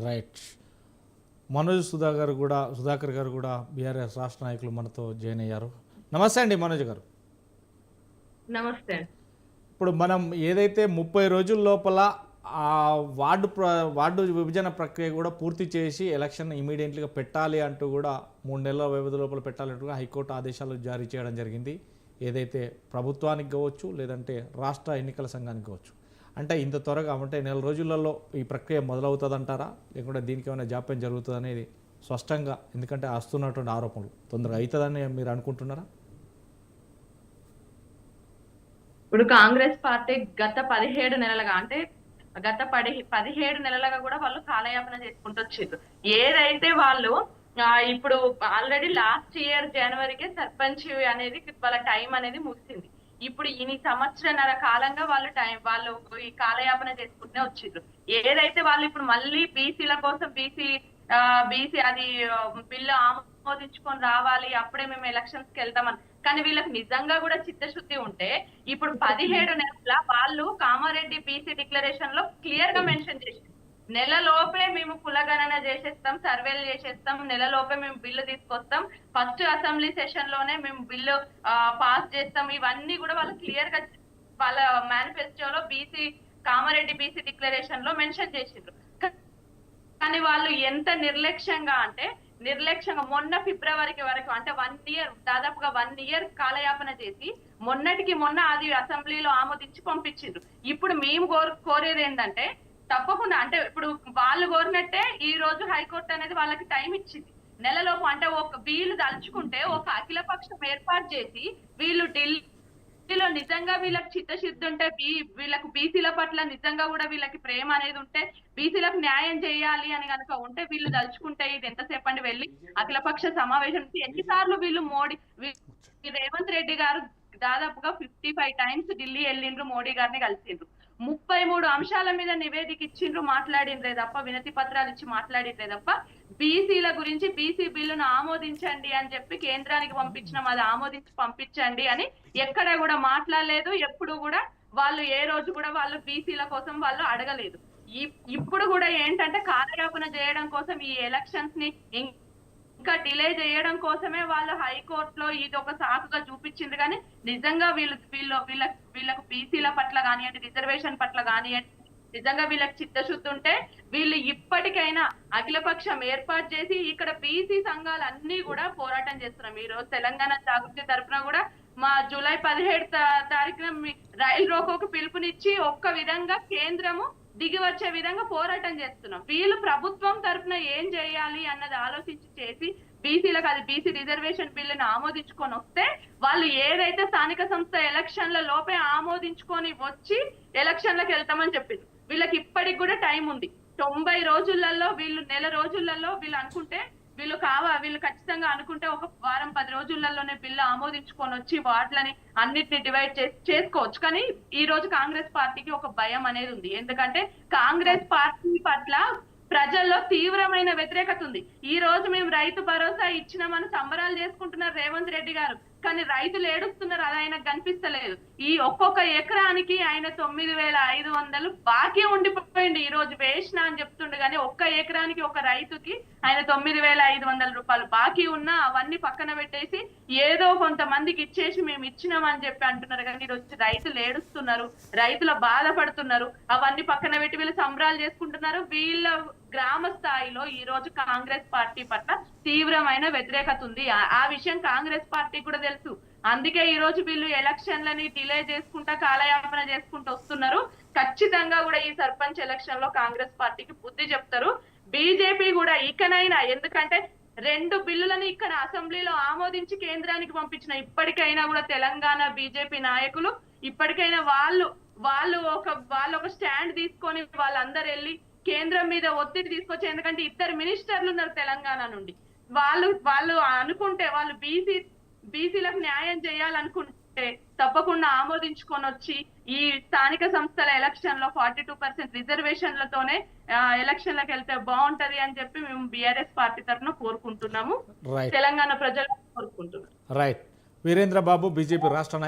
Right. Sudhakar గారు కూడా BRS రాష్ట్ర నాయకులు మనతో జాయిన్ అయ్యారు. నమస్తే అండి మనోజ్ గారు. నమస్తే. ఇప్పుడు మనం ఏదైతే 30 రోజుల లోపల ఆ వార్డు విభజన ప్రక్రియ కూడా పూర్తి చేసి ఎలక్షన్ ఇమీడియట్లీగా పెట్టాలి అంటూ కూడా 3 నెలల వ్యవధి లోపల పెట్టాలంటూ హైకోర్టు ఆదేశాలు జారీ చేయడం జరిగింది. ఏదైతే ప్రభుత్వానికి కావచ్చు లేదంటే రాష్ట్ర ఎన్నికల సంఘానికి కావచ్చు. అంటే ఇంత త్వరగా అంటే నెల రోజులలో ఈ ప్రక్రియ మొదలవుతుందంటారా, లేకుంటే దీనికి ఏమైనా జాప్యం జరుగుతుంది అనేది స్పష్టంగా, ఎందుకంటే వస్తున్నటువంటి ఆరోపణలు తొందరగా అవుతుందని మీరు అనుకుంటున్నారా? ఇప్పుడు కాంగ్రెస్ పార్టీ గత 17 నెలలుగా అంటే గత 17 నెలలుగా కూడా వాళ్ళు కాలయాపన చేసుకుంటూ వచ్చిండ్రు. ఏదైతే వాళ్ళు ఇప్పుడు ఆల్రెడీ లాస్ట్ ఇయర్ జనవరికే సర్పంచ్ అనేది వాళ్ళ టైం అనేది ముగిసింది. ఇప్పుడు ఈ సంవత్సరన్నర కాలంగా వాళ్ళు ఈ కాలయాపన చేసుకుంటూనే వచ్చిండ్రు. ఏదైతే వాళ్ళు ఇప్పుడు మళ్ళీ బీసీల కోసం బీసీ అది బిల్లు ఆమోదించుకొని రావాలి, అప్పుడే మేము ఎలక్షన్స్ కి వెళ్తామని. కానీ వీళ్ళకి నిజంగా కూడా చిత్తశుద్ధి ఉంటే ఇప్పుడు 17 నెలల వాళ్ళు కామారెడ్డి బీసీ డిక్లరేషన్ లో క్లియర్ గా మెన్షన్ చేసింది, నెలలోపే మేము కులగణన చేసేస్తాం, సర్వేలు చేసేస్తాం, నెలలోపే మేము బిల్లు తీసుకొస్తాం, ఫస్ట్ అసెంబ్లీ సెషన్ లోనే మేము బిల్లు పాస్ చేస్తాం. ఇవన్నీ కూడా వాళ్ళు క్లియర్ గా వాళ్ళ మేనిఫెస్టోలో కామారెడ్డి బీసీ డిక్లరేషన్ లో మెన్షన్ చేసిండ్రు. కానీ వాళ్ళు ఎంత నిర్లక్ష్యంగా మొన్న ఫిబ్రవరికి వరకు అంటే 1 ఇయర్ దాదాపుగా 1 ఇయర్ కాలయాపన చేసి మొన్న అది అసెంబ్లీలో ఆమోదించి పంపించిండ్రు. ఇప్పుడు మేము కోరేది ఏంటంటే తప్పకుండా అంటే ఇప్పుడు వాళ్ళు కోరినట్టే ఈ రోజు హైకోర్టు అనేది వాళ్ళకి టైం ఇచ్చింది. నెలలోపు అంటే వీళ్ళు తలుచుకుంటే ఒక అఖిలపక్షం ఏర్పాటు చేసి వీళ్ళు ఢిల్లీలో నిజంగా వీళ్ళకి చిత్తశుద్ధి ఉంటే వీళ్ళకు బీసీల పట్ల నిజంగా కూడా వీళ్ళకి ప్రేమ అనేది ఉంటే బీసీలకు న్యాయం చేయాలి అని కనుక ఉంటే వీళ్ళు తలుచుకుంటే ఇది ఎంతసేపు అండి వెళ్ళి అఖిలపక్ష సమావేశం ఎన్నిసార్లు రేవంత్ రెడ్డి గారు దాదాపుగా 55 టైమ్స్ ఢిల్లీ వెళ్ళిండ్రు, మోడీ గారిని కలిసిండ్రు, 33 అంశాల మీద నివేదిక ఇచ్చిండ్రు, మాట్లాడిండ్రే తప్ప వినతి పత్రాలు ఇచ్చి మాట్లాడిండ్రే తప్ప బీసీల గురించి బీసీ బిల్లును ఆమోదించండి అని చెప్పి కేంద్రానికి పంపించినాం, అది ఆమోదించి పంపించండి అని ఎక్కడ కూడా మాట్లాడలేదు. ఎప్పుడు కూడా వాళ్ళు ఏ రోజు కూడా వాళ్ళు బీసీల కోసం వాళ్ళు అడగలేదు. ఇప్పుడు కూడా ఏంటంటే కాలయాపన చేయడం కోసం ఈ ఎలక్షన్స్ ని ఇంకా డిలే చేయడం కోసమే వాళ్ళు హైకోర్టులో ఇది ఒక సాకుగా చూపించింది. కానీ నిజంగా వీళ్ళకు బీసీల పట్ల కానివ్వండి, రిజర్వేషన్ పట్ల కానివ్వండి, నిజంగా వీళ్ళకి చిత్తశుద్ధి ఉంటే వీళ్ళు ఇప్పటికైనా అఖిలపక్షం ఏర్పాటు చేసి ఇక్కడ బీసీ సంఘాలు అన్ని కూడా పోరాటం చేస్తున్నాం. ఈ రోజు తెలంగాణ జాగృతి తరఫున కూడా మా జూలై 17 తారీఖున రైలు రోకోకు పిలుపునిచ్చి ఒక్క విధంగా కేంద్రము దిగి వచ్చే విధంగా పోరాటం చేస్తున్నాం. వీళ్ళు ప్రభుత్వం తరఫున ఏం చేయాలి అన్నది ఆలోచించి చేసి బీసీలకు అది బీసీ రిజర్వేషన్ బిల్లును ఆమోదించుకొని వస్తే వాళ్ళు ఏదైతే స్థానిక సంస్థ ఎలక్షన్ల లోపే ఆమోదించుకొని వచ్చి ఎలక్షన్లకు వెళ్తామని చెప్పింది. వీళ్ళకి ఇప్పటికి కూడా టైం ఉంది. 90 రోజులలో నెల రోజులలో వీళ్ళు అనుకుంటే వీళ్ళు ఖచ్చితంగా అనుకుంటే ఒక వారం 10 రోజులలోనే బిల్లు ఆమోదించుకొని వచ్చి వాటిని అన్నిటిని డివైడ్ చేసుకోవచ్చు. కానీ ఈ రోజు కాంగ్రెస్ పార్టీకి ఒక భయం అనేది ఉంది. ఎందుకంటే కాంగ్రెస్ పార్టీ పట్ల ప్రజల్లో తీవ్రమైన వ్యతిరేకత ఉంది. ఈ రోజు మేము రైతు భరోసా ఇచ్చినామని సంబరాలు చేసుకుంటున్నారు రేవంత్ రెడ్డి గారు, కానీ రైతులు ఏడుస్తున్నారు, అది ఆయనకు కనిపిస్తలేదు. ఈ ఒక్కొక్క ఎకరానికి ఆయన 9,500 బాకీ ఉండిపోయింది. ఈ రోజు వేసిన అని చెప్తుండే కానీ ఒక్క ఎకరానికి ఒక రైతుకి ఆయన 9,500 రూపాయలు బాకీ ఉన్నా అవన్నీ పక్కన పెట్టేసి ఏదో కొంతమందికి ఇచ్చేసి మేము ఇచ్చినామని చెప్పి అంటున్నారు. కానీ ఈరోజు రైతులు ఏడుస్తున్నారు, రైతులు బాధపడుతున్నారు, అవన్నీ పక్కన పెట్టి వీళ్ళు సంబరాలు చేసుకుంటున్నారు. వీళ్ళ గ్రామ స్థాయిలో ఈ రోజు కాంగ్రెస్ పార్టీ పట్ల తీవ్రమైన వ్యతిరేకత ఉంది. ఆ విషయం కాంగ్రెస్ పార్టీ కూడా తెలుసు. అందుకే ఈ రోజు వీళ్ళు ఎలక్షన్లని డిలే చేసుకుంటా కాలయాపన చేసుకుంటూ వస్తున్నారు. ఖచ్చితంగా కూడా ఈ సర్పంచ్ ఎలక్షన్ లో కాంగ్రెస్ పార్టీకి బుద్ధి చెప్తారు. బీజేపీ కూడా ఇకనైనా, ఎందుకంటే 2 బిల్లులని ఇక్కడ అసెంబ్లీలో ఆమోదించి కేంద్రానికి పంపించిన ఇప్పటికైనా కూడా తెలంగాణ బీజేపీ నాయకులు ఇప్పటికైనా వాళ్ళు ఒక స్టాండ్ తీసుకొని వాళ్ళందరూ వెళ్ళి కేంద్రం మీద ఒత్తిడి తీసుకొచ్చి, ఎందుకంటే 2 మినిస్టర్లు ఉన్నారు తెలంగాణ నుండి, వాళ్ళు అనుకుంటే వాళ్ళు బీసీలకు న్యాయం చేయాలనుకుంటే తప్పకుండా ఆమోదించుకొని వచ్చి ఈ స్థానిక సంస్థల ఎలక్షన్ లో 42% రిజర్వేషన్లతోనే ఎలక్షన్లకు వెళ్తే బాగుంటది అని చెప్పి మేము బీఆర్ఎస్ పార్టీ తరఫున కోరుకుంటున్నాము, తెలంగాణ ప్రజలు కోరుకుంటున్నాం. రైట్. వీరేంద్ర బాబు, బీజేపీ రాష్ట్ర